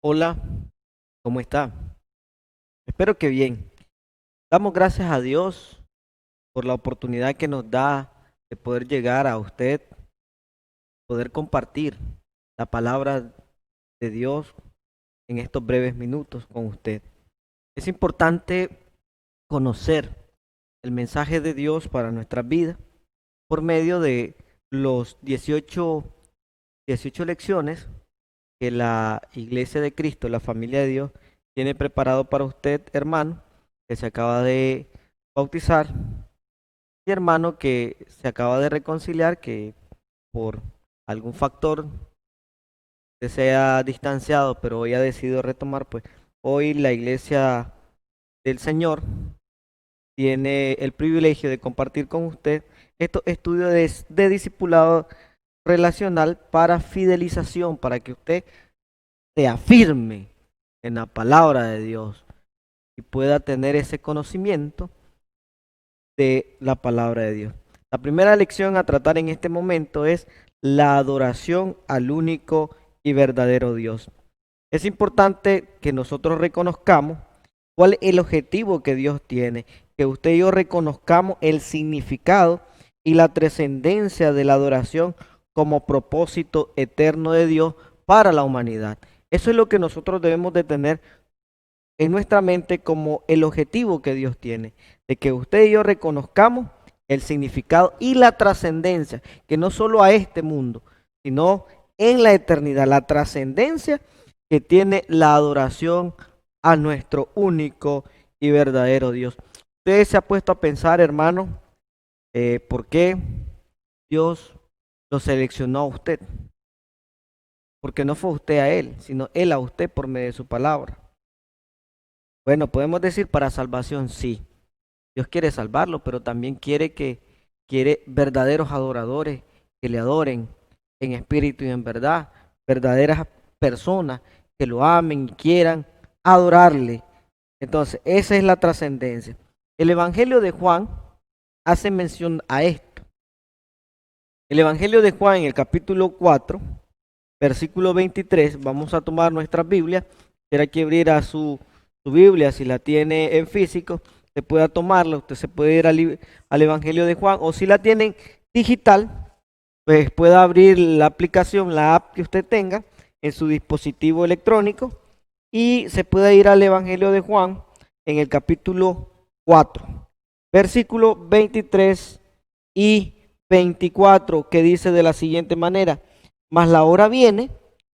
Hola, ¿cómo está? Espero que bien. Damos gracias a Dios por la oportunidad que nos da de poder llegar a usted, poder compartir la palabra de Dios en estos breves minutos con usted. Es importante conocer el mensaje de Dios para nuestras vidas por medio de los 18 lecciones que la Iglesia de Cristo, la familia de Dios, tiene preparado para usted, hermano, que se acaba de bautizar, y hermano que se acaba de reconciliar, que por algún factor se ha distanciado, pero hoy ha decidido retomar, pues hoy la Iglesia del Señor tiene el privilegio de compartir con usted estos estudios de discipulado relacional para fidelización, para que usted se afirme en la palabra de Dios y pueda tener ese conocimiento de la palabra de Dios. La primera lección a tratar en este momento es la adoración al único y verdadero Dios. Es importante que nosotros reconozcamos cuál es el objetivo que Dios tiene, que usted y yo reconozcamos el significado y la trascendencia de la adoración como propósito eterno de Dios para la humanidad. Eso es lo que nosotros debemos de tener en nuestra mente como el objetivo que Dios tiene, de que usted y yo reconozcamos el significado y la trascendencia, que no solo a este mundo, sino en la eternidad, la trascendencia que tiene la adoración a nuestro único y verdadero Dios. Usted se ha puesto a pensar, hermano, por qué Dios lo seleccionó a usted, porque no fue usted a Él, sino Él a usted por medio de su palabra. Bueno, podemos decir para salvación, sí. Dios quiere salvarlo, pero también quiere verdaderos adoradores que le adoren en espíritu y en verdad, verdaderas personas que lo amen y quieran adorarle. Entonces, esa es la trascendencia. El Evangelio de Juan hace mención a esto. El Evangelio de Juan en el capítulo 4, versículo 23, vamos a tomar nuestra Biblia. Quiera que abriera su Biblia, si la tiene en físico, se pueda tomarla, usted se puede ir al Evangelio de Juan, o si la tienen digital, pues pueda abrir la aplicación, la app que usted tenga en su dispositivo electrónico y se puede ir al Evangelio de Juan en el capítulo 4, versículo 23 y 24, que dice de la siguiente manera: mas la hora viene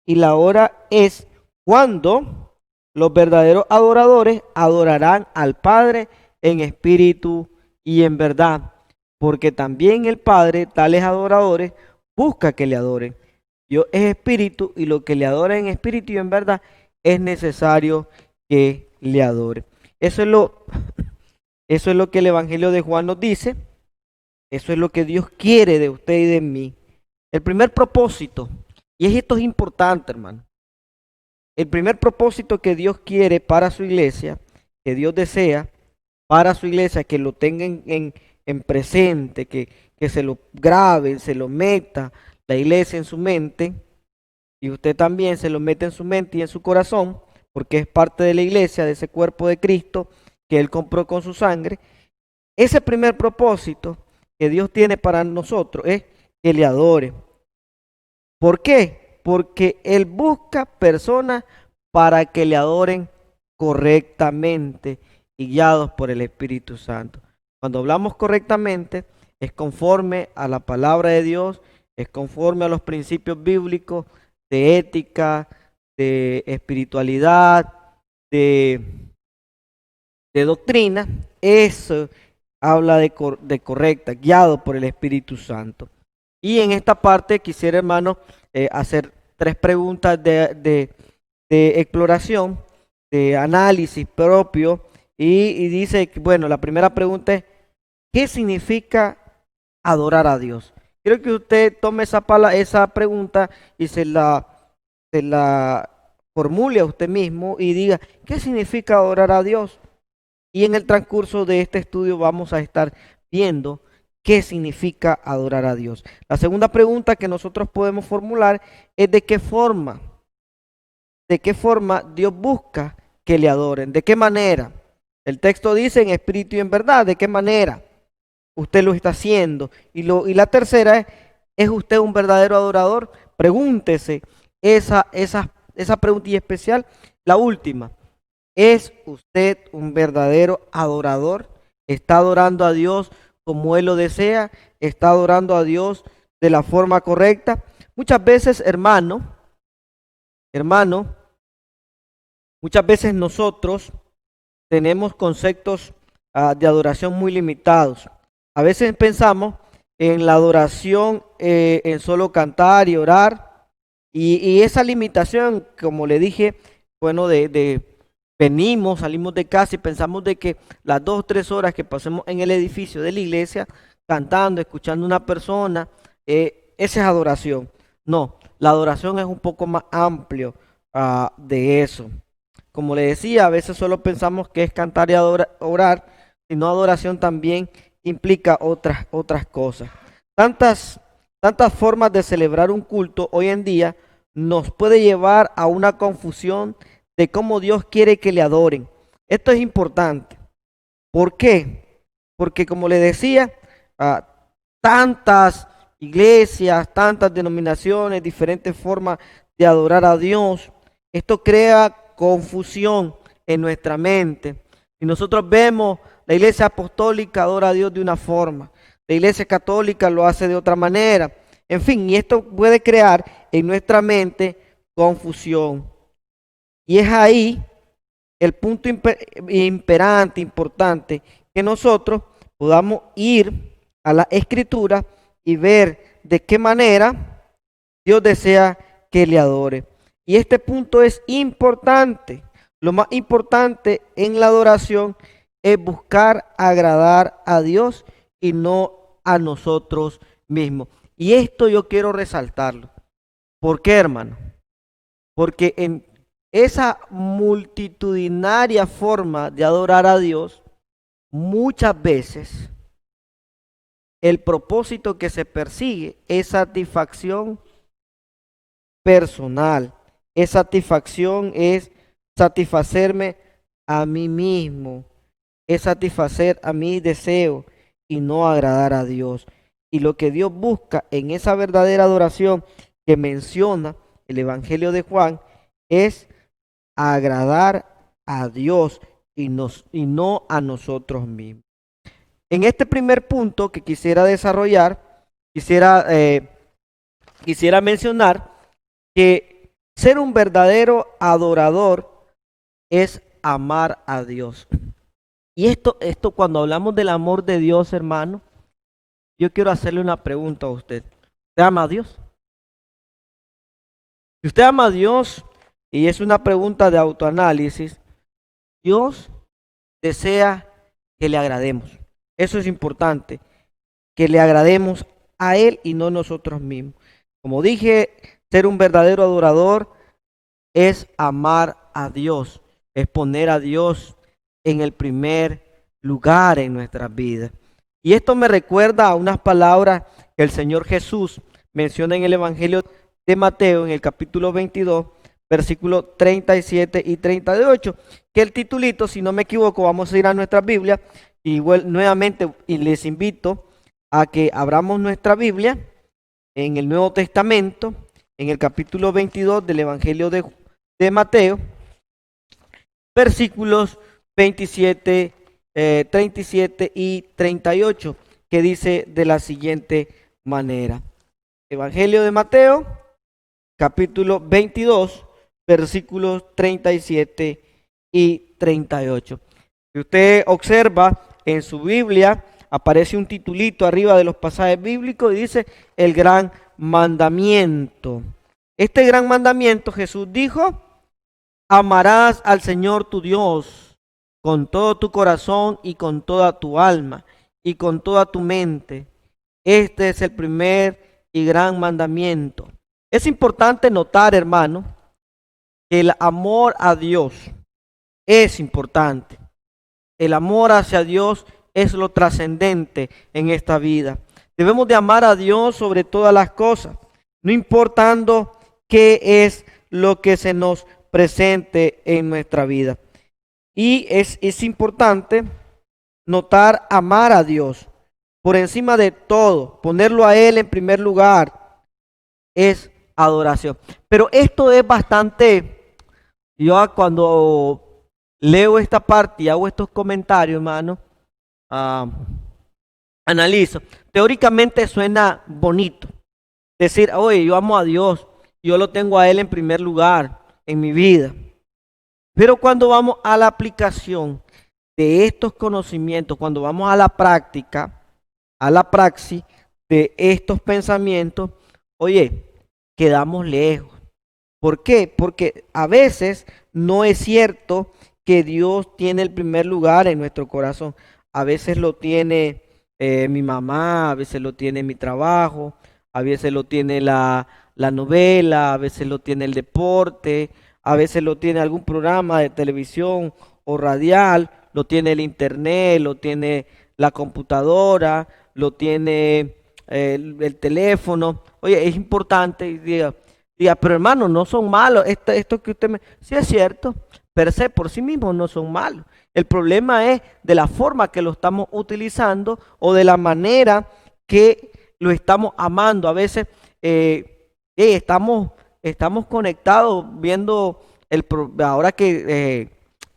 y la hora es cuando los verdaderos adoradores adorarán al Padre en espíritu y en verdad, porque también el Padre, tales adoradores, busca que le adoren. Dios es espíritu y lo que le adora en espíritu y en verdad es necesario que le adore. Eso es eso es lo que el Evangelio de Juan nos dice. Eso es lo que Dios quiere de usted y de mí. El primer propósito, y esto es importante, hermano. El primer propósito que Dios quiere para su iglesia, que Dios desea para su iglesia, que lo tengan en presente, que se lo grabe, se lo meta la iglesia en su mente, y usted también se lo mete en su mente y en su corazón, porque es parte de la iglesia, de ese cuerpo de Cristo que Él compró con su sangre. Ese primer propósito que Dios tiene para nosotros es que le adore. ¿Por qué? Porque Él busca personas para que le adoren correctamente y guiados por el Espíritu Santo. Cuando hablamos correctamente, es conforme a la palabra de Dios, es conforme a los principios bíblicos de ética, de espiritualidad, de, de doctrina. Eso habla de correcta, guiado por el Espíritu Santo. Y en esta parte quisiera, hermano, hacer tres preguntas de exploración, de análisis propio. Y dice, bueno, la primera pregunta es, ¿qué significa adorar a Dios? Quiero que usted tome esa pregunta y se la formule a usted mismo y diga, ¿qué significa adorar a Dios? Y en el transcurso de este estudio vamos a estar viendo qué significa adorar a Dios. La segunda pregunta que nosotros podemos formular es de qué forma de qué forma Dios busca que le adoren. ¿De qué manera? El texto dice en espíritu y en verdad. ¿De qué manera usted lo está haciendo? Y la tercera ¿es usted un verdadero adorador? Pregúntese esa pregunta y especial. La última, ¿es usted un verdadero adorador? ¿Está adorando a Dios como Él lo desea? ¿Está adorando a Dios de la forma correcta? Muchas veces, hermano, muchas veces nosotros tenemos conceptos de adoración muy limitados. A veces pensamos en la adoración en solo cantar y orar, y esa limitación, como le dije, bueno, venimos, salimos de casa y pensamos de que las 2 o 3 horas que pasemos en el edificio de la iglesia, cantando, escuchando a una persona, esa es adoración. No, la adoración es un poco más amplio de eso. Como le decía, a veces solo pensamos que es cantar y orar, sino adoración también implica otras cosas. Tantas formas de celebrar un culto hoy en día nos puede llevar a una confusión de cómo Dios quiere que le adoren. Esto es importante. ¿Por qué? Porque como le decía, ah, tantas iglesias, tantas denominaciones, diferentes formas de adorar a Dios, esto crea confusión en nuestra mente. Y nosotros vemos, la iglesia apostólica adora a Dios de una forma, la iglesia católica lo hace de otra manera. En fin, y esto puede crear en nuestra mente confusión. Y es ahí el punto imperante, importante, que nosotros podamos ir a la escritura y ver de qué manera Dios desea que le adore. Y este punto es importante. Lo más importante en la adoración es buscar agradar a Dios y no a nosotros mismos. Y esto yo quiero resaltarlo. ¿Por qué, hermano? Porque en esa multitudinaria forma de adorar a Dios, muchas veces el propósito que se persigue es satisfacción personal. Es satisfacción, es satisfacerme a mí mismo, es satisfacer a mi deseo y no agradar a Dios. Y lo que Dios busca en esa verdadera adoración que menciona el Evangelio de Juan es agradar a Dios y no a nosotros mismos. En este primer punto que quisiera desarrollar, quisiera mencionar que ser un verdadero adorador es amar a Dios. Y esto cuando hablamos del amor de Dios, hermano, yo quiero hacerle una pregunta a usted. ¿Usted ama a Dios? Si usted ama a Dios, y es una pregunta de autoanálisis, Dios desea que le agrademos. Eso es importante, que le agrademos a Él y no nosotros mismos. Como dije, ser un verdadero adorador es amar a Dios, es poner a Dios en el primer lugar en nuestras vidas. Y esto me recuerda a unas palabras que el Señor Jesús menciona en el Evangelio de Mateo, en el capítulo 22, versículos 37 y 38, que el titulito, si no me equivoco, vamos a ir a nuestra Biblia, y nuevamente y les invito a que abramos nuestra Biblia en el Nuevo Testamento, en el capítulo 22 del Evangelio de Mateo, versículos 27, 37 y 38, que dice de la siguiente manera. Evangelio de Mateo, capítulo 22, versículos 37 y 38. Si usted observa en su Biblia, aparece un titulito arriba de los pasajes bíblicos y dice el gran mandamiento. Este gran mandamiento Jesús dijo: amarás al Señor tu Dios con todo tu corazón y con toda tu alma y con toda tu mente. Este es el primer y gran mandamiento. Es importante notar, hermano, que el amor a Dios es importante. El amor hacia Dios es lo trascendente en esta vida. Debemos de amar a Dios sobre todas las cosas, no importando qué es lo que se nos presente en nuestra vida. Y es importante notar amar a Dios por encima de todo, ponerlo a Él en primer lugar, es adoración. Pero esto es bastante, cuando leo esta parte y hago estos comentarios, hermano, ah, analizo. Teóricamente suena bonito. Decir, oye, yo amo a Dios, yo lo tengo a Él en primer lugar en mi vida. Pero cuando vamos a la aplicación de estos conocimientos, cuando vamos a la práctica, a la praxis de estos pensamientos, oye, quedamos lejos. ¿Por qué? Porque a veces no es cierto que Dios tiene el primer lugar en nuestro corazón. A veces lo tiene mi mamá, a veces lo tiene mi trabajo, a veces lo tiene la novela, a veces lo tiene el deporte, a veces lo tiene algún programa de televisión o radial, lo tiene el internet, lo tiene la computadora, lo tiene el teléfono. Oye, es importante, y diga, pero hermano, no son malos. Esto que usted me... Sí es cierto, per se, por sí mismos no son malos. El problema es de la forma que lo estamos utilizando o de la manera que lo estamos amando. A veces estamos conectados viendo ahora que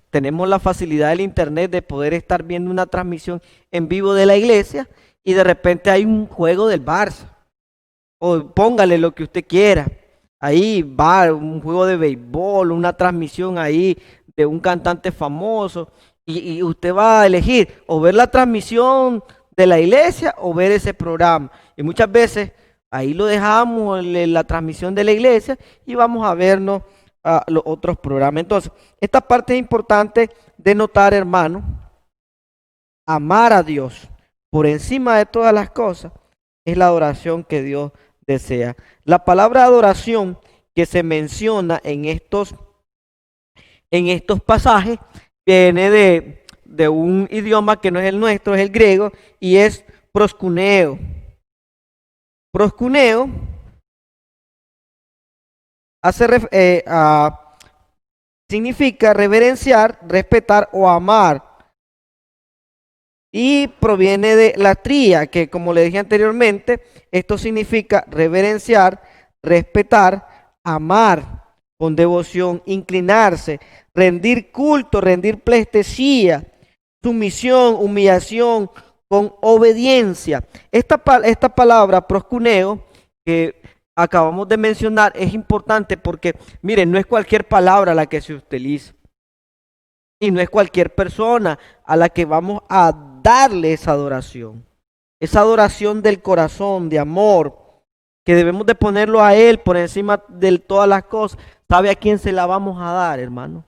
tenemos la facilidad del internet de poder estar viendo una transmisión en vivo de la iglesia y de repente hay un juego del Barça. O póngale lo que usted quiera. Ahí va un juego de béisbol, una transmisión ahí de un cantante famoso. Y usted va a elegir o ver la transmisión de la iglesia o ver ese programa. Y muchas veces ahí lo dejamos en la transmisión de la iglesia y vamos a vernos los otros programas. Entonces, esta parte es importante de notar, hermano, amar a Dios por encima de todas las cosas es la adoración que Dios desea. La palabra adoración que se menciona en estos pasajes viene de un idioma que no es el nuestro, es el griego, y es proskuneo. Proskuneo significa reverenciar, respetar o amar. Y proviene de latría, que como le dije anteriormente, esto significa reverenciar, respetar, amar con devoción, inclinarse, rendir culto, rendir pleitesía, sumisión, humillación, con obediencia. Esta palabra proskuneo que acabamos de mencionar es importante porque, miren, no es cualquier palabra la que se utiliza. Y no es cualquier persona a la que vamos a darle esa adoración. Esa adoración del corazón, de amor, que debemos de ponerlo a Él por encima de todas las cosas. ¿Sabe a quién se la vamos a dar, hermano?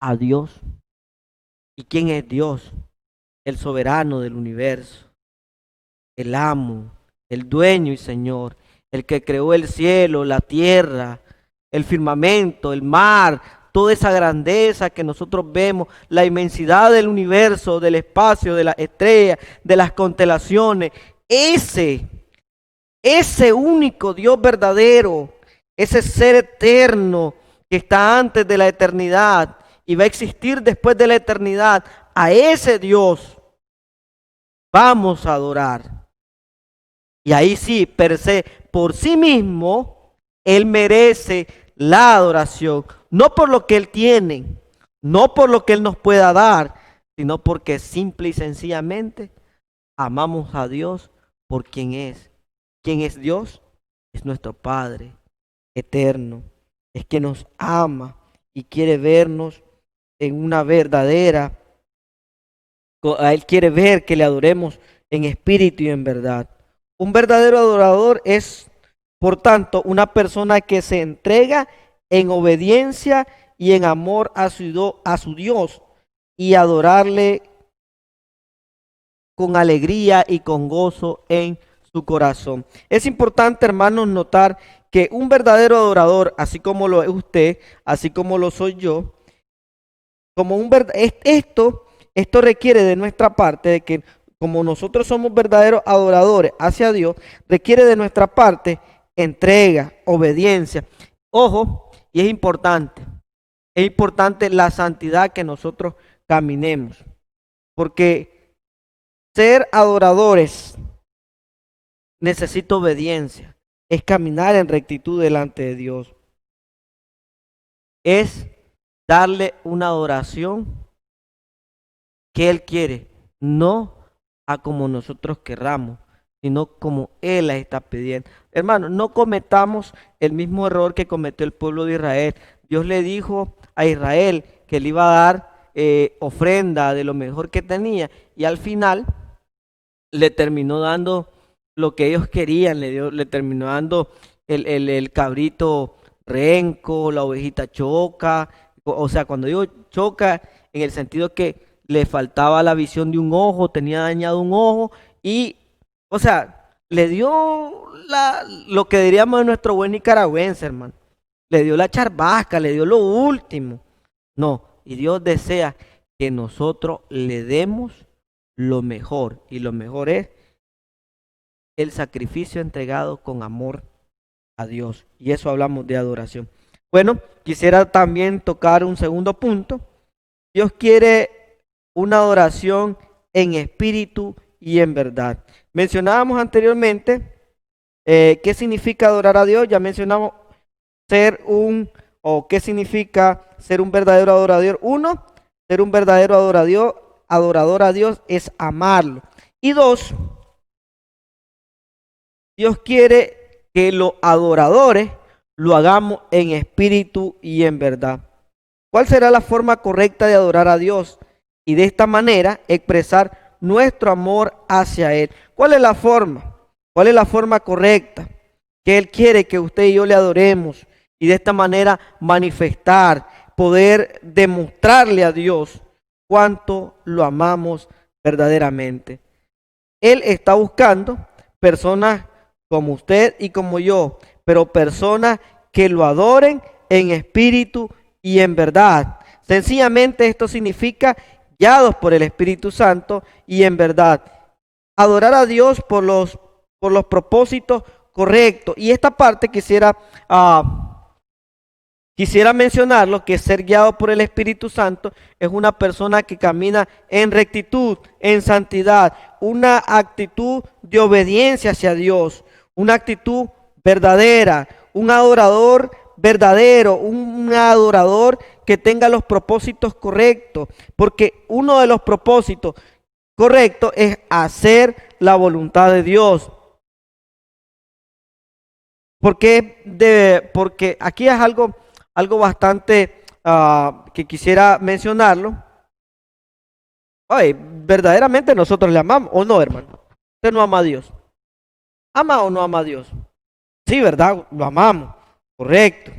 A Dios. ¿Y quién es Dios? El soberano del universo, el amo, el dueño y Señor, el que creó el cielo, la tierra, el firmamento, el mar, toda esa grandeza que nosotros vemos, la inmensidad del universo, del espacio, de las estrellas, de las constelaciones. Ese único Dios verdadero, ese ser eterno que está antes de la eternidad y va a existir después de la eternidad, a ese Dios vamos a adorar. Y ahí sí, per se, por sí mismo, Él merece la adoración. No por lo que Él tiene, no por lo que Él nos pueda dar, sino porque simple y sencillamente amamos a Dios por quien es. ¿Quién es Dios? Es nuestro Padre eterno. Es que nos ama y quiere vernos en una verdadera. Él quiere ver que le adoremos en espíritu y en verdad. Un verdadero adorador es, por tanto, una persona que se entrega en obediencia y en amor a su Dios y adorarle con alegría y con gozo en su corazón. Es importante, hermanos, notar que un verdadero adorador, así como lo es usted, así como lo soy yo, esto requiere de nuestra parte de que como nosotros somos verdaderos adoradores hacia Dios, requiere de nuestra parte entrega, obediencia. Ojo, y es importante, Es importante la santidad que nosotros caminemos, porque ser adoradores necesita obediencia, es caminar en rectitud delante de Dios, es darle una adoración que Él quiere, no a como nosotros querramos, sino como Él la está pidiendo. Hermano, no cometamos el mismo error que cometió el pueblo de Israel. Dios le dijo a Israel que le iba a dar ofrenda de lo mejor que tenía, y al final le terminó dando lo que ellos querían, le terminó dando el cabrito renco, la ovejita choca. O sea, cuando digo choca, en el sentido que le faltaba la visión de un ojo, tenía dañado un ojo, y, o sea, le dio lo que diríamos de nuestro buen nicaragüense, hermano. Le dio la charbasca, le dio lo último. No, y Dios desea que nosotros le demos lo mejor, y lo mejor es el sacrificio entregado con amor a Dios, y eso hablamos de adoración. Bueno, quisiera también tocar un segundo punto. Dios quiere una adoración en espíritu y en verdad. Mencionábamos anteriormente qué significa adorar a Dios. Ya mencionamos qué significa ser un verdadero adorador. Uno, ser un verdadero adorador a Dios es amarlo. Y dos, Dios quiere que los adoradores lo hagamos en espíritu y en verdad. ¿Cuál será la forma correcta de adorar a Dios? Y de esta manera expresar nuestro amor hacia Él. ¿Cuál es la forma? ¿Cuál es la forma correcta? Que Él quiere que usted y yo le adoremos, y de esta manera manifestar, poder demostrarle a Dios cuánto lo amamos verdaderamente. Él está buscando personas como usted y como yo, pero personas que lo adoren en espíritu y en verdad. Sencillamente esto significa guiados por el Espíritu Santo y en verdad. Adorar a Dios por los propósitos correctos. Y esta parte quisiera mencionarlo, que ser guiado por el Espíritu Santo es una persona que camina en rectitud, en santidad, una actitud de obediencia hacia Dios, una actitud verdadera, un adorador verdadero, un adorador que tenga los propósitos correctos, porque uno de los propósitos correctos es hacer la voluntad de Dios. Porque aquí es algo bastante que quisiera mencionarlo. Oye, verdaderamente nosotros le amamos, ¿o no, hermano? ¿Usted no ama a Dios? ¿Ama o no ama a Dios? Sí, ¿verdad? Lo amamos, correcto.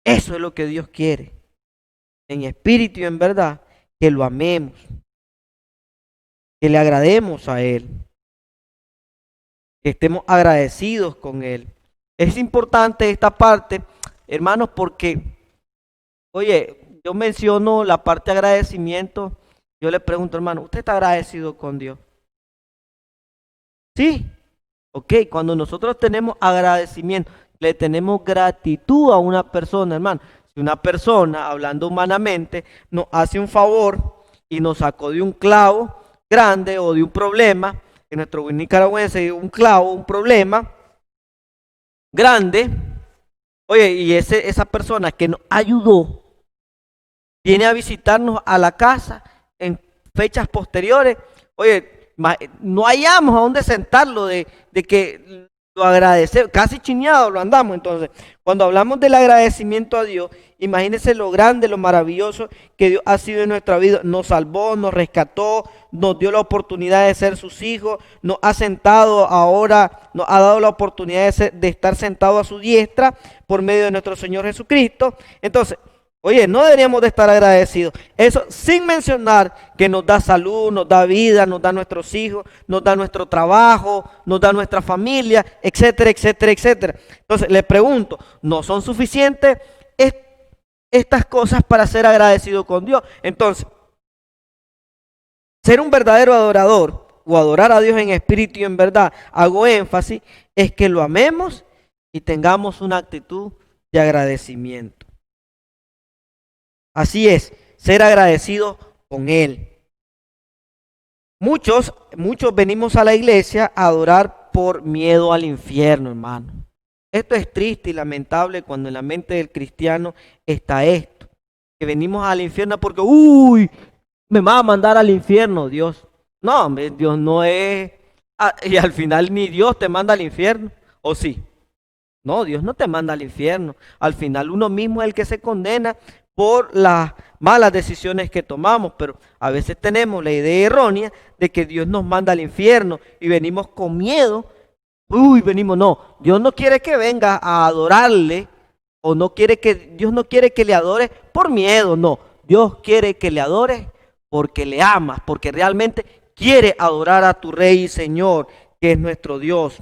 Eso es lo que Dios quiere, en espíritu y en verdad, que lo amemos, que le agrademos a Él, que estemos agradecidos con Él. Es importante esta parte, hermanos, porque, oye, yo menciono la parte de agradecimiento. Yo le pregunto, hermano, ¿usted está agradecido con Dios? Sí. Ok, cuando nosotros tenemos agradecimiento, le tenemos gratitud a una persona, hermano. Si una persona, hablando humanamente, nos hace un favor y nos sacó de un clavo grande o de un problema, en nuestro buen nicaragüense, un clavo, un problema grande, oye, y esa persona que nos ayudó viene a visitarnos a la casa en fechas posteriores, oye, no hallamos a dónde sentarlo de que lo agradecemos, casi chineado lo andamos. Entonces, cuando hablamos del agradecimiento a Dios, imagínense lo grande, lo maravilloso que Dios ha sido en nuestra vida. Nos salvó, nos rescató, nos dio la oportunidad de ser sus hijos, nos ha sentado ahora, nos ha dado la oportunidad de estar sentado a su diestra por medio de nuestro Señor Jesucristo. Entonces, oye, no deberíamos de estar agradecidos. Eso sin mencionar que nos da salud, nos da vida, nos da nuestros hijos, nos da nuestro trabajo, nos da nuestra familia, etcétera, etcétera, etcétera. Entonces, le pregunto, ¿no son suficientes estas cosas para ser agradecido con Dios? Entonces, ser un verdadero adorador o adorar a Dios en espíritu y en verdad, hago énfasis, es que lo amemos y tengamos una actitud de agradecimiento. Así es, ser agradecido con Él. Muchos venimos a la iglesia a adorar por miedo al infierno, hermano. Esto es triste y lamentable cuando en la mente del cristiano está esto, que venimos al infierno porque, uy, me va a mandar al infierno, Dios. No, hombre, Dios no es... y al final ni Dios te manda al infierno, ¿o sí? No, Dios no te manda al infierno. Al final uno mismo es el que se condena por las malas decisiones que tomamos, pero a veces tenemos la idea errónea de que Dios nos manda al infierno y venimos con miedo. Uy, venimos, no, Dios no quiere que venga a adorarle o no quiere que, Dios no quiere que le adores por miedo, no. Dios quiere que le adores porque le amas, porque realmente quiere adorar a tu Rey y Señor, que es nuestro Dios.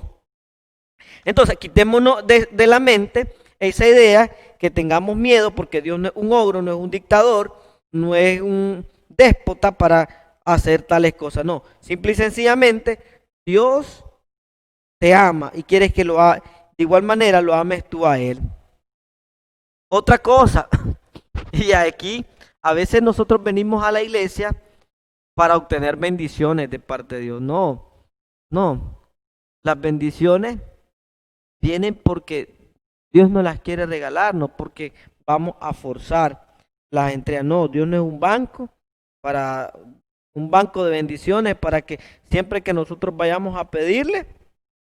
Entonces, quitémonos de la mente esa idea que tengamos miedo porque Dios no es un ogro, no es un dictador, no es un déspota para hacer tales cosas. No, simple y sencillamente Dios te ama y quieres que de igual manera lo ames tú a Él. Otra cosa, y aquí a veces nosotros venimos a la iglesia para obtener bendiciones de parte de Dios. No, no, las bendiciones vienen porque Dios nos las quiere regalar, no porque vamos a forzar las entregas. No, Dios no es para un banco de bendiciones para que siempre que nosotros vayamos a pedirle,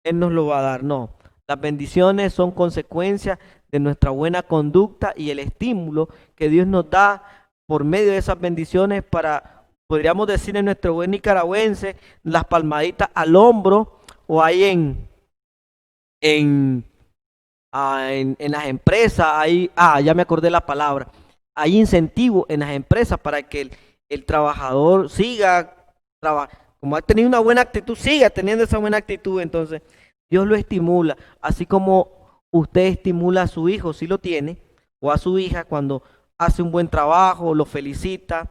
Él nos lo va a dar. No, las bendiciones son consecuencia de nuestra buena conducta y el estímulo que Dios nos da por medio de esas bendiciones para, podríamos decir en nuestro buen nicaragüense, las palmaditas al hombro o ahí en en las empresas, ya me acordé la palabra, hay incentivos en las empresas para que el trabajador siga, como ha tenido una buena actitud, siga teniendo esa buena actitud, entonces Dios lo estimula, así como usted estimula a su hijo, si lo tiene, o a su hija cuando hace un buen trabajo, lo felicita,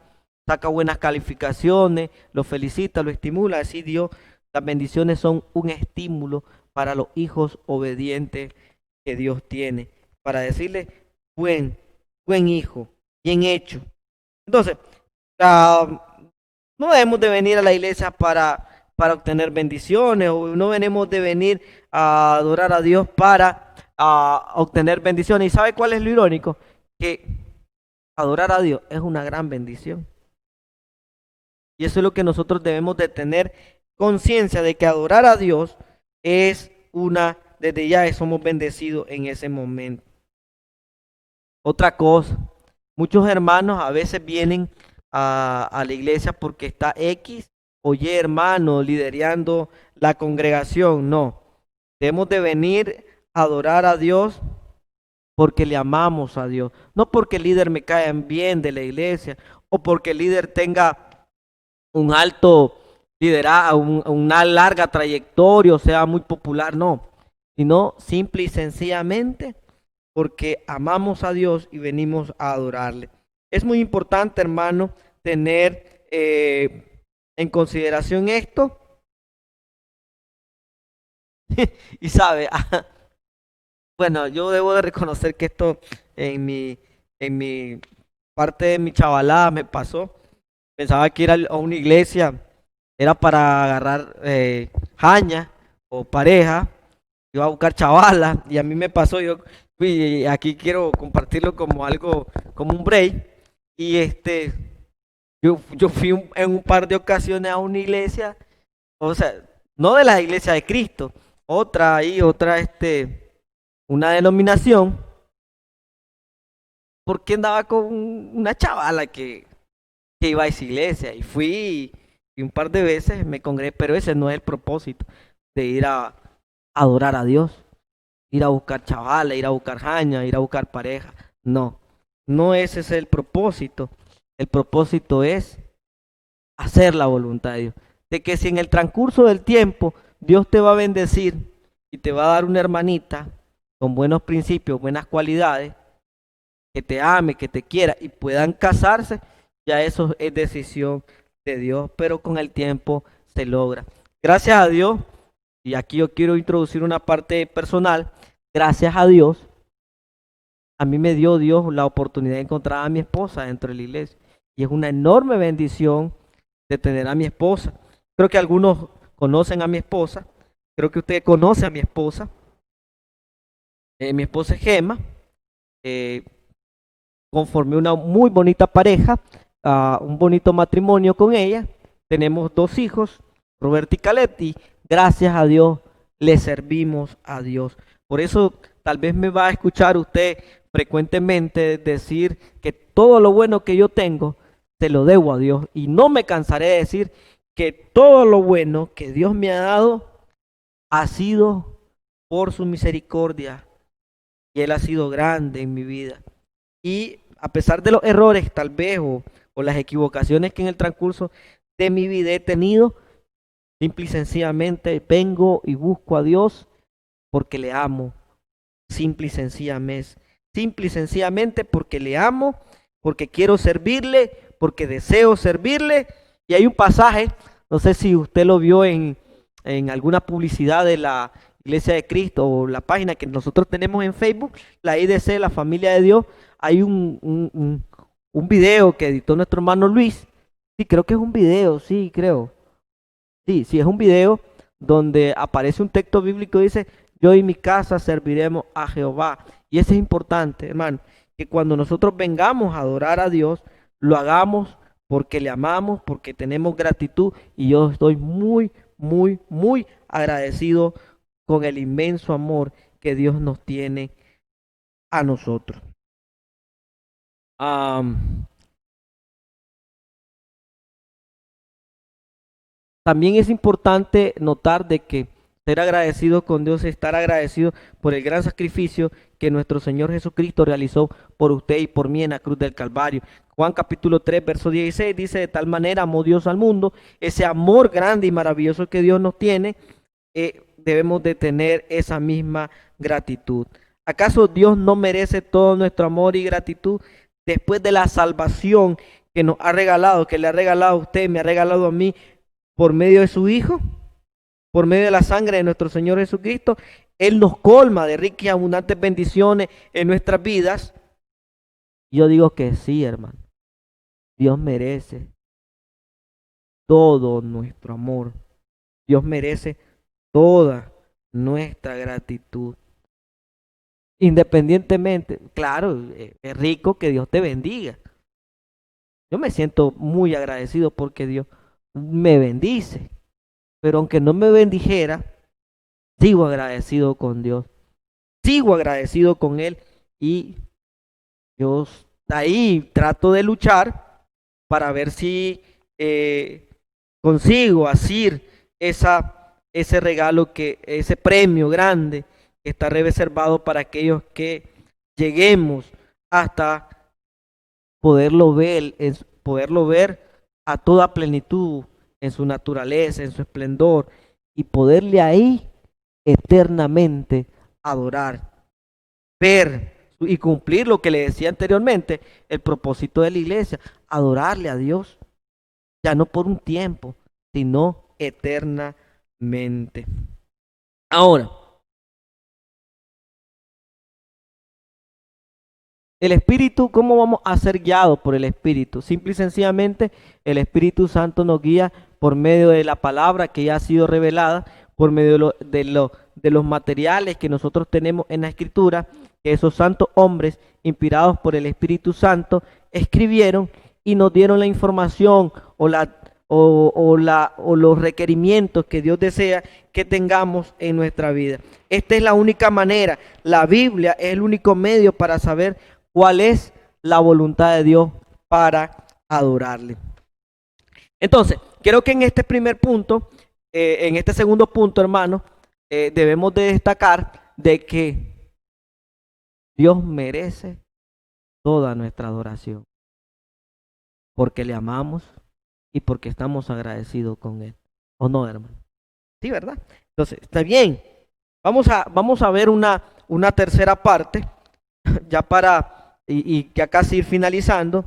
saca buenas calificaciones, lo felicita, lo estimula, así Dios, las bendiciones son un estímulo para los hijos obedientes que Dios tiene, para decirle, buen hijo, bien hecho. Entonces, no debemos de venir a la iglesia para obtener bendiciones, o no venimos de venir a adorar a Dios para obtener bendiciones. ¿Y sabe cuál es lo irónico? Que adorar a Dios es una gran bendición. Y eso es lo que nosotros debemos de tener conciencia de que adorar a Dios es desde ya somos bendecidos en ese momento. Otra cosa, muchos hermanos a veces vienen a la iglesia porque está X o Y hermano liderando la congregación. No, debemos de venir a adorar a Dios porque le amamos a Dios. No porque el líder me caiga bien de la iglesia o porque el líder tenga un alto liderazgo, una larga trayectoria o sea muy popular, no. Sino simple y sencillamente porque amamos a Dios y venimos a adorarle. Es muy importante, hermano, tener en consideración esto. Y sabe, bueno, yo debo de reconocer que esto en mi parte de mi chavalada me pasó. Pensaba que ir a una iglesia era para agarrar jaña o pareja. Iba a buscar chavalas y a mí me pasó, yo fui, aquí quiero compartirlo como algo, como un break. Y yo fui en un par de ocasiones a una iglesia, o sea, no de la iglesia de Cristo, otra, una denominación, porque andaba con una chavala que iba a esa iglesia y fui y un par de veces me congregué, pero ese no es el propósito de ir a adorar a Dios, ir a buscar chavales, ir a buscar jaña, ir a buscar pareja. No, no ese es el propósito. El propósito es hacer la voluntad de Dios. De que si en el transcurso del tiempo Dios te va a bendecir y te va a dar una hermanita con buenos principios, buenas cualidades, que te ame, que te quiera y puedan casarse, ya eso es decisión de Dios, pero con el tiempo se logra. Gracias a Dios, y aquí yo quiero introducir una parte personal, gracias a Dios, a mí me dio Dios la oportunidad de encontrar a mi esposa dentro de la iglesia. Y es una enorme bendición de tener a mi esposa. Creo que algunos conocen a mi esposa. Creo que usted conoce a mi esposa. Mi esposa es Gema. Eh, Conformé una muy bonita pareja, un bonito matrimonio con ella. Tenemos 2 hijos, Roberto y Caleb, y gracias a Dios le servimos a Dios. Por eso tal vez me va a escuchar usted frecuentemente decir que todo lo bueno que yo tengo se lo debo a Dios. Y no me cansaré de decir que todo lo bueno que Dios me ha dado ha sido por su misericordia. Y Él ha sido grande en mi vida. Y a pesar de los errores tal vez o las equivocaciones que en el transcurso de mi vida he tenido, simple y sencillamente vengo y busco a Dios porque le amo. Simple y sencillamente porque le amo, porque quiero servirle, porque deseo servirle. Y hay un pasaje, no sé si usted lo vio en alguna publicidad de la Iglesia de Cristo o la página que nosotros tenemos en Facebook, la IDC, la Familia de Dios. Hay un video que editó nuestro hermano Luis. Sí, creo que es un video, sí, creo. Sí, sí, es un video donde aparece un texto bíblico que dice, yo y mi casa serviremos a Jehová. Y eso es importante, hermano, que cuando nosotros vengamos a adorar a Dios, lo hagamos porque le amamos, porque tenemos gratitud. Y yo estoy muy, muy, muy agradecido con el inmenso amor que Dios nos tiene a nosotros. Am, También es importante notar de que ser agradecido con Dios es estar agradecido por el gran sacrificio que nuestro Señor Jesucristo realizó por usted y por mí en la cruz del Calvario. Juan capítulo 3, verso 16 dice, de tal manera amó Dios al mundo, ese amor grande y maravilloso que Dios nos tiene, debemos de tener esa misma gratitud. ¿Acaso Dios no merece todo nuestro amor y gratitud después de la salvación que nos ha regalado, que le ha regalado a usted, me ha regalado a mí por medio de su Hijo, por medio de la sangre de nuestro Señor Jesucristo? Él nos colma de ricas y abundantes bendiciones en nuestras vidas. Yo digo que sí, hermano. Dios merece todo nuestro amor. Dios merece toda nuestra gratitud. Independientemente, claro, es rico que Dios te bendiga. Yo me siento muy agradecido porque Dios me bendice. Pero aunque no me bendijera, sigo agradecido con Dios. Sigo agradecido con Él. Y yo ahí trato de luchar para ver si consigo asir ese regalo, ese premio grande que está reservado para aquellos que lleguemos hasta poderlo ver a toda plenitud en su naturaleza, en su esplendor, y poderle ahí eternamente adorar, ver y cumplir lo que le decía anteriormente, el propósito de la iglesia, adorarle a Dios, ya no por un tiempo, sino eternamente. Ahora, el Espíritu, ¿cómo vamos a ser guiados por el Espíritu? Simple y sencillamente, el Espíritu Santo nos guía por medio de la palabra que ya ha sido revelada, por medio de los materiales que nosotros tenemos en la Escritura, que esos santos hombres, inspirados por el Espíritu Santo, escribieron y nos dieron la información o los requerimientos que Dios desea que tengamos en nuestra vida. Esta es la única manera. La Biblia es el único medio para saber cuál es la voluntad de Dios para adorarle. Entonces, creo que en este primer punto, en este segundo punto, hermano, debemos de destacar de que Dios merece toda nuestra adoración, porque le amamos y porque estamos agradecidos con Él. ¿O no, hermano? Sí, ¿verdad? Entonces, está bien. Vamos a ver una tercera parte, ya para, y ya casi ir finalizando.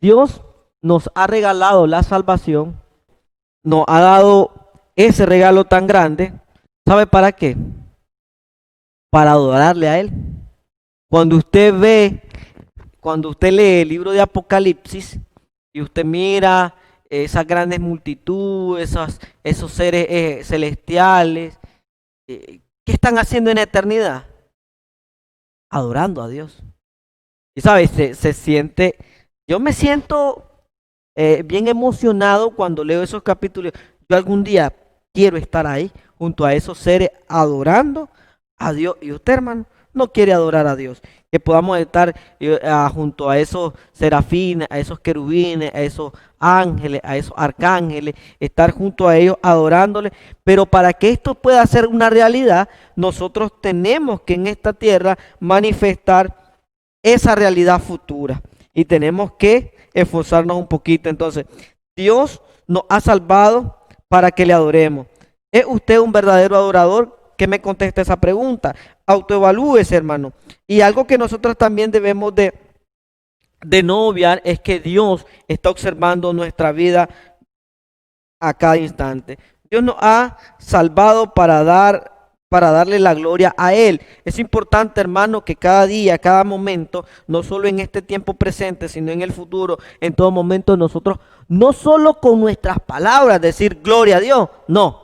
Dios nos ha regalado la salvación, nos ha dado ese regalo tan grande. ¿Sabe para qué? para adorarle a Él. Cuando usted ve, cuando usted lee el libro de Apocalipsis y usted mira esas grandes multitudes, esos seres celestiales, ¿qué están haciendo en la eternidad? Adorando a Dios. Y sabes, se siente, yo me siento bien emocionado cuando leo esos capítulos. Yo algún día quiero estar ahí junto a esos seres adorando a Dios. Y usted, hermano, no quiere adorar a Dios. Que podamos estar junto a esos serafines, a esos querubines, a esos ángeles, a esos arcángeles, estar junto a ellos adorándole. Pero para que esto pueda ser una realidad, nosotros tenemos que en esta tierra manifestar esa realidad futura. Y tenemos que esforzarnos un poquito. Entonces, Dios nos ha salvado para que le adoremos. ¿Es usted un verdadero adorador? Que me conteste esa pregunta. Autoevalúese, hermano. Y algo que nosotros también debemos de no obviar es que Dios está observando nuestra vida a cada instante. Dios nos ha salvado para darle la gloria a Él. Es importante, hermano, que cada día, cada momento, no solo en este tiempo presente, sino en el futuro, en todo momento, nosotros, no solo con nuestras palabras, decir gloria a Dios, no,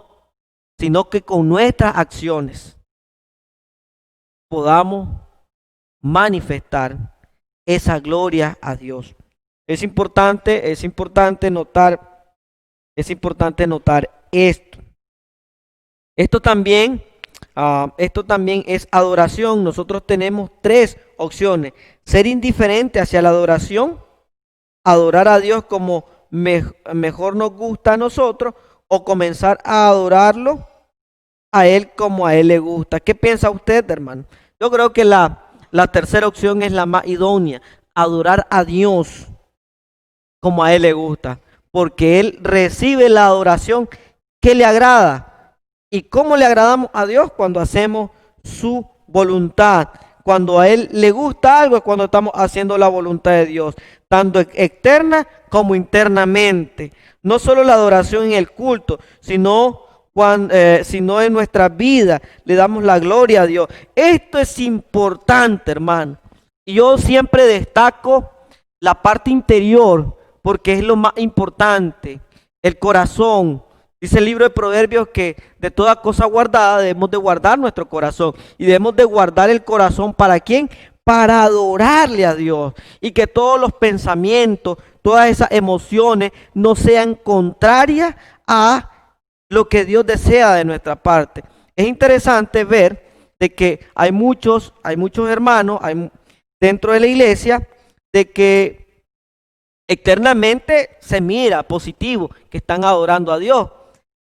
sino que con nuestras acciones podamos manifestar esa gloria a Dios. Es importante notar esto. Esto también es adoración. Nosotros tenemos tres opciones: ser indiferente hacia la adoración, adorar a Dios como mejor nos gusta a nosotros, o comenzar a adorarlo a Él como a Él le gusta. ¿Qué piensa usted, hermano? Yo creo que la tercera opción es la más idónea: adorar a Dios como a Él le gusta, porque Él recibe la adoración que le agrada. ¿Y cómo le agradamos a Dios? Cuando hacemos su voluntad. Cuando a Él le gusta algo es cuando estamos haciendo la voluntad de Dios, tanto externa como internamente. No solo la adoración en el culto, sino en nuestra vida le damos la gloria a Dios. Esto es importante, hermano. Y yo siempre destaco la parte interior porque es lo más importante, el corazón. Dice el libro de Proverbios que de toda cosa guardada debemos de guardar nuestro corazón. Y debemos de guardar el corazón, ¿para quién? Para adorarle a Dios. Y que todos los pensamientos, todas esas emociones no sean contrarias a lo que Dios desea de nuestra parte. Es interesante ver de que hay muchos hermanos dentro de la iglesia de que externamente se mira positivo, que están adorando a Dios.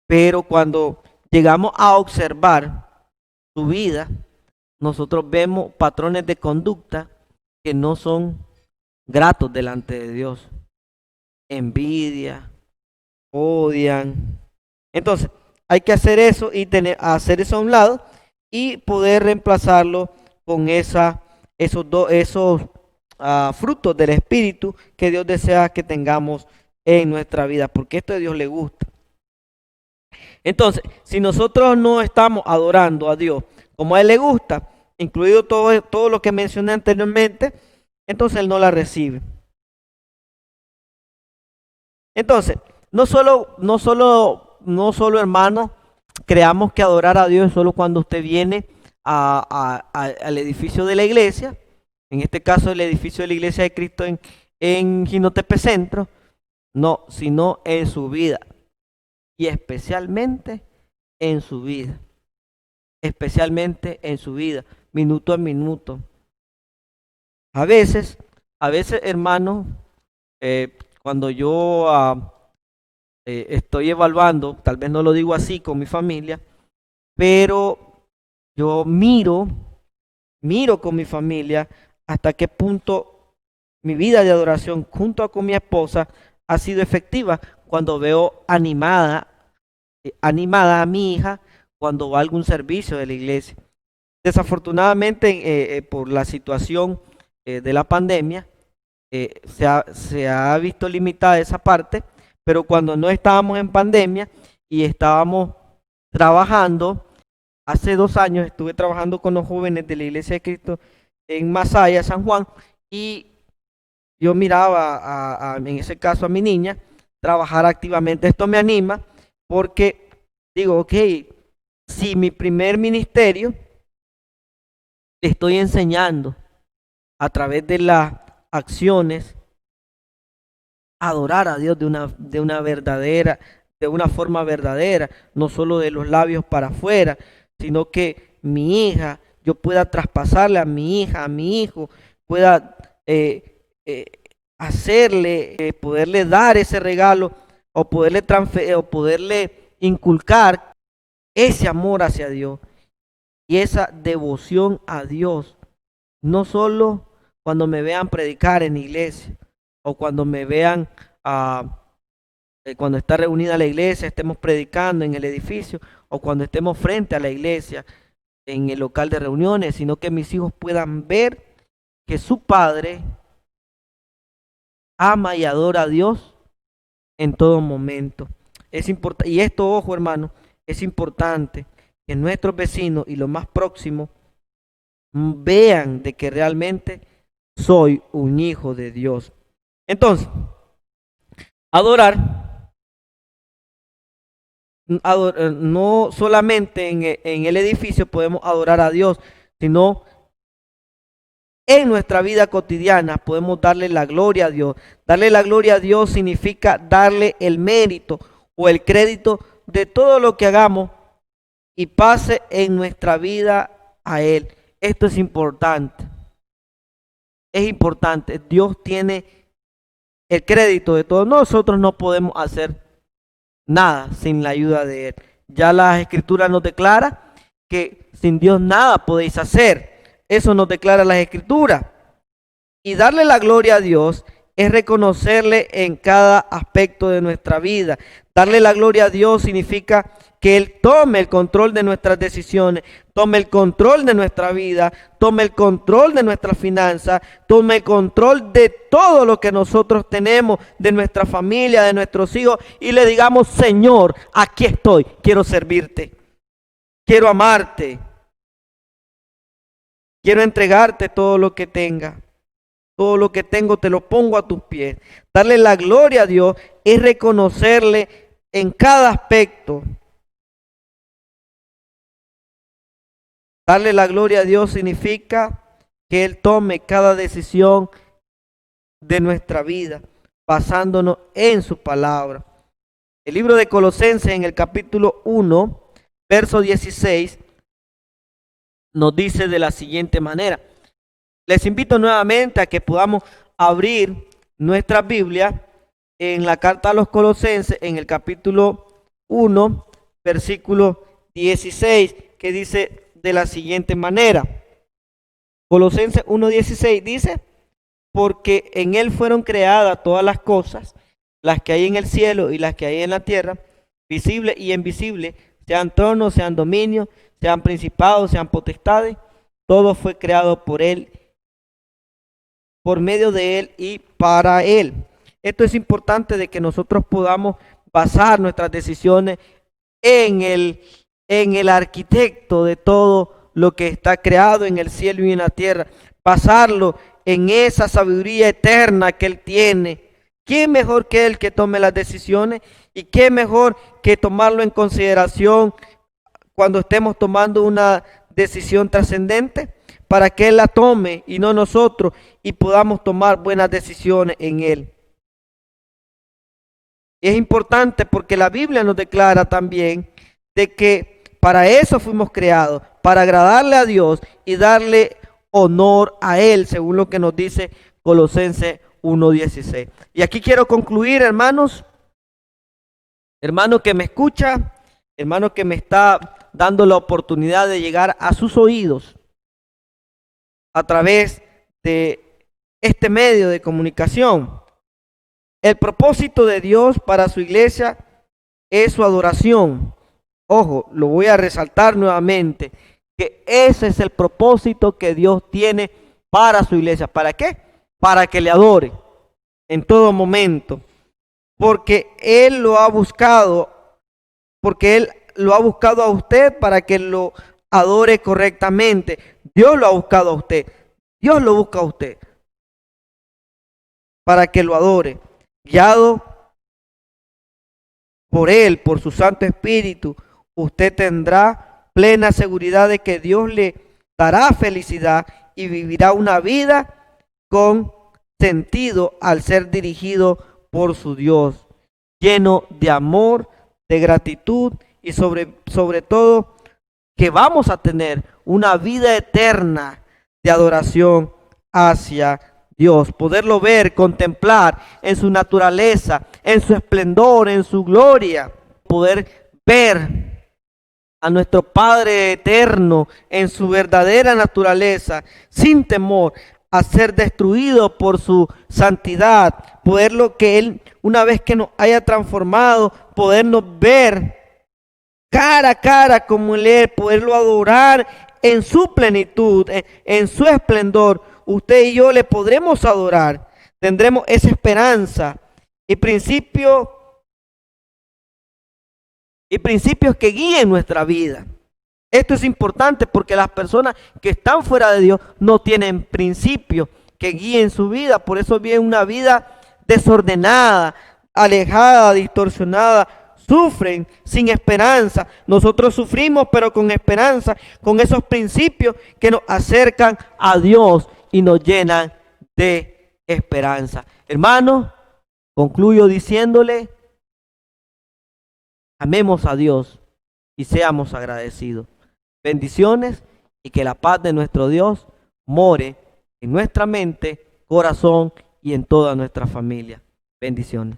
Pero cuando llegamos a observar su vida, nosotros vemos patrones de conducta que no son gratos delante de Dios. Envidia, odian. Entonces, hay que hacer eso y hacer eso a un lado y poder reemplazarlo con esos frutos del Espíritu que Dios desea que tengamos en nuestra vida, porque esto a Dios le gusta. Entonces, si nosotros no estamos adorando a Dios como a Él le gusta, incluido todo lo que mencioné anteriormente, entonces Él no la recibe. Entonces, no solo hermano, creamos que adorar a Dios es solo cuando usted viene al edificio de la iglesia, en este caso el edificio de la iglesia de Cristo en Jinotepe Centro, no, sino en su vida. Y especialmente en su vida, minuto a minuto. A veces, hermano, cuando yo estoy evaluando, tal vez no lo digo así con mi familia, pero yo miro con mi familia hasta qué punto mi vida de adoración junto con mi esposa ha sido efectiva cuando veo animada a mi hija cuando va a algún servicio de la iglesia. Desafortunadamente, por la situación de la pandemia, se ha visto limitada esa parte, pero cuando no estábamos en pandemia y estábamos trabajando, Hace 2 años estuve trabajando con los jóvenes de la Iglesia de Cristo en Masaya, San Juan, y yo miraba en ese caso a mi niña trabajar activamente. Esto me anima porque digo, ok, si mi primer ministerio le estoy enseñando a través de las acciones a adorar a Dios de una forma verdadera, no solo de los labios para afuera, sino que mi hija, yo pueda traspasarle a mi hija, a mi hijo, pueda hacerle, poderle dar ese regalo o poderle o poderle inculcar ese amor hacia Dios y esa devoción a Dios, no solo cuando me vean predicar en la iglesia o cuando me vean cuando está reunida la iglesia, estemos predicando en el edificio o cuando estemos frente a la iglesia en el local de reuniones, sino que mis hijos puedan ver que su padre ama y adora a Dios en todo momento. Es importante, y esto, ojo hermano, es importante que nuestros vecinos y los más próximos vean de que realmente soy un hijo de Dios. Entonces, adorar, no solamente en el edificio podemos adorar a Dios, sino en nuestra vida cotidiana podemos darle la gloria a Dios. Darle la gloria a Dios significa darle el mérito o el crédito de todo lo que hagamos y pase en nuestra vida a Él. Esto es importante. Es importante. Dios tiene el crédito de todo. Nosotros no podemos hacer nada sin la ayuda de Él. Ya la Escritura nos declara que sin Dios nada podéis hacer. Eso nos declara las Escrituras. Y darle la gloria a Dios es reconocerle en cada aspecto de nuestra vida. Darle la gloria a Dios significa que Él tome el control de nuestras decisiones, tome el control de nuestra vida, tome el control de nuestras finanzas, tome el control de todo lo que nosotros tenemos, de nuestra familia, de nuestros hijos, y le digamos, Señor, aquí estoy, quiero servirte, quiero amarte, quiero entregarte todo lo que tenga. Todo lo que tengo te lo pongo a tus pies. Darle la gloria a Dios es reconocerle en cada aspecto. Darle la gloria a Dios significa que Él tome cada decisión de nuestra vida, basándonos en su palabra. El libro de Colosenses en el capítulo 1, verso 16, nos dice de la siguiente manera. Les invito nuevamente a que podamos abrir nuestra Biblia en la carta a los Colosenses, en el capítulo 1, versículo 16, que dice de la siguiente manera. Colosenses 1:16 dice, porque en Él fueron creadas todas las cosas, las que hay en el cielo y las que hay en la tierra, visibles y invisibles, sean tronos, sean dominios, sean principados, sean potestades, todo fue creado por Él, por medio de Él y para Él. Esto es importante de que nosotros podamos basar nuestras decisiones en el arquitecto de todo lo que está creado en el cielo y en la tierra. Basarlo en esa sabiduría eterna que Él tiene. ¿Quién mejor que Él que tome las decisiones? ¿Y qué mejor que tomarlo en consideración cuando estemos tomando una decisión trascendente? Para que Él la tome y no nosotros, y podamos tomar buenas decisiones en Él. Es importante porque la Biblia nos declara también de que para eso fuimos creados, para agradarle a Dios y darle honor a Él, según lo que nos dice Colosenses 1:16. Y aquí quiero concluir, hermanos, hermano que me escucha, hermano que me está dando la oportunidad de llegar a sus oídos a través de este medio de comunicación. El propósito de Dios para su iglesia es su adoración. Ojo, lo voy a resaltar nuevamente, que ese es el propósito que Dios tiene para su iglesia. ¿Para qué? Para que le adore en todo momento. Porque Él lo ha buscado, porque Él lo ha buscado a usted para que lo adore correctamente. Dios lo ha buscado a usted. Dios lo busca a usted para que lo adore, guiado por Él, por su Santo Espíritu. Usted tendrá plena seguridad de que Dios le dará felicidad y vivirá una vida con sentido al ser dirigido por su Dios, lleno de amor, de gratitud y sobre todo que vamos a tener una vida eterna de adoración hacia Dios, poderlo ver, contemplar en su naturaleza, en su esplendor, en su gloria, poder ver a nuestro Padre eterno en su verdadera naturaleza, sin temor a ser destruido por su santidad, poderlo que Él, una vez que nos haya transformado, podernos ver cara a cara como Él es, poderlo adorar en su plenitud, en su esplendor. Usted y yo le podremos adorar, tendremos esa esperanza y principios que guíen nuestra vida. Esto es importante porque las personas que están fuera de Dios no tienen principios que guíen su vida, por eso viven una vida desordenada, alejada, distorsionada, sufren sin esperanza. Nosotros sufrimos pero con esperanza, con esos principios que nos acercan a Dios y nos llenan de esperanza. Hermanos, concluyo diciéndole, amemos a Dios y seamos agradecidos. Bendiciones y que la paz de nuestro Dios more en nuestra mente, corazón y en toda nuestra familia. Bendiciones.